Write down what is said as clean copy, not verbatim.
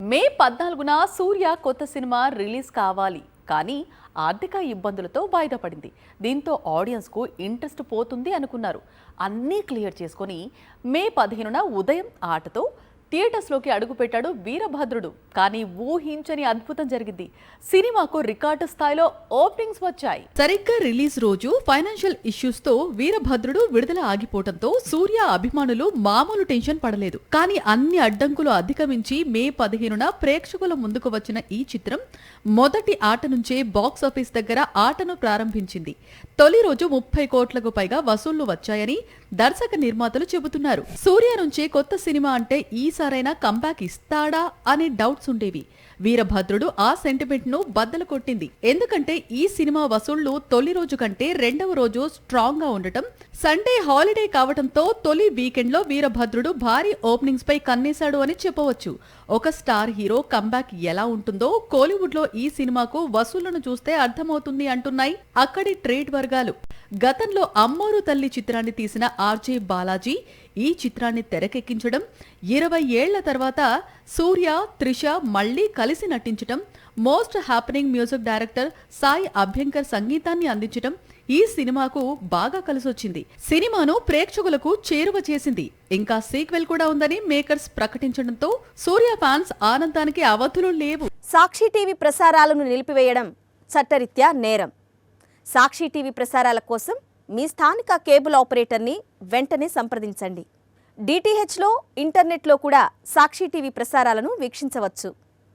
మే 14న సూర్య కొత్త cinema release కావాలి, కానీ ఆర్థిక ఇబ్బందులతో వాయిదా పడింది. దీంతో ఆడియన్స్కు ఇంట్రెస్ట్ పోతుంది అనుకున్నారు. అన్నీ క్లియర్ చేసుకొని మే 15న ఉదయం ఆటతో థియేటర్స్లోకి అడుగుపెట్టాడు వీరభద్రుడు. కానీ ఊహించని అద్భుతం జరిగింది. సినిమాకు రికార్డు స్థాయిలో ఓపెనింగ్స్ వచ్చాయి. సరిగ్గా రిలీజ్ రోజు ఫైనాన్షియల్ ఇష్యూస్ తో వీరభద్రుడు విడుదల ఆగిపోవడంతో సూర్య అభిమానులు మామూలు టెన్షన్ పడలేదు. కానీ అన్ని అడ్డంకులు అధిగమించి మే 15న ప్రేక్షకుల ముందుకు వచ్చిన ఈ చిత్రం మొదటి ఆట నుంచే బాక్సాఫీస్ దగ్గర ఆటను ప్రారంభించింది. తొలి రోజు 30 కోట్లకు పైగా వసూళ్లు వచ్చాయని దర్శక నిర్మాతలు చెబుతున్నారు. సూర్య నుంచే కొత్త సినిమా అంటే ఈసారైనా కంబ్యాక్ ఇస్తాడా అనే డౌట్స్ ఉండేవి. వీరభద్రుడు ఆ సెంటిమెంట్ ను బద్దలు కొట్టింది. ఎందుకంటే ఈ సినిమా వసూళ్లు తొలి రోజు కంటే రెండవ రోజు స్ట్రాంగ్ గా ఉండటం, సండే హాలిడే కావడంతో తొలి వీకెండ్ లో వీరభద్రుడు భారీ ఓపెనింగ్స్ పై కన్నేశాడు అని చెప్పవచ్చు. ఒక స్టార్ హీరో కంబ్యాక్ ఎలా ఉంటుందో కోలీవుడ్ లో ఈ సినిమాకు వసూళ్లను చూస్తే అర్థమవుతుంది అంటున్నాయి అక్కడి ట్రేడ్ వర్గాలు. గతంలో అమ్మోరు తల్లి చిత్రాన్ని తీసిన ఆర్జే బాలాజీ ఈ చిత్రాన్ని తెరకెక్కించడం, 20 ఏళ్ల తర్వాత సూర్య త్రిష మళ్లీ కలిసి నటించడం, most happening music director Sai Abhyankar సంగీతాన్ని అందించడం ఈ సినిమాకు బాగా కలిసొచ్చింది. సినిమాను ప్రేక్షకులకు చేరువ చేసింది. ఇంకా సీక్వెల్ కూడా ఉందని మేకర్స్ ప్రకటించడంతో సూర్య ఫ్యాన్స్ ఆనందానికి అవధులు లేవు. సాక్షి టీవీ ప్రసారాలను నిలిపివేయడం చట్టరీత్యా నేరం. సాక్షి టీవీ ప్రసారాల కోసం మీ స్థానిక కేబుల్ ఆపరేటర్ని వెంటనే సంప్రదించండి. డిటిహెచ్లో, ఇంటర్నెట్లో కూడా సాక్షి టీవీ ప్రసారాలను వీక్షించవచ్చు.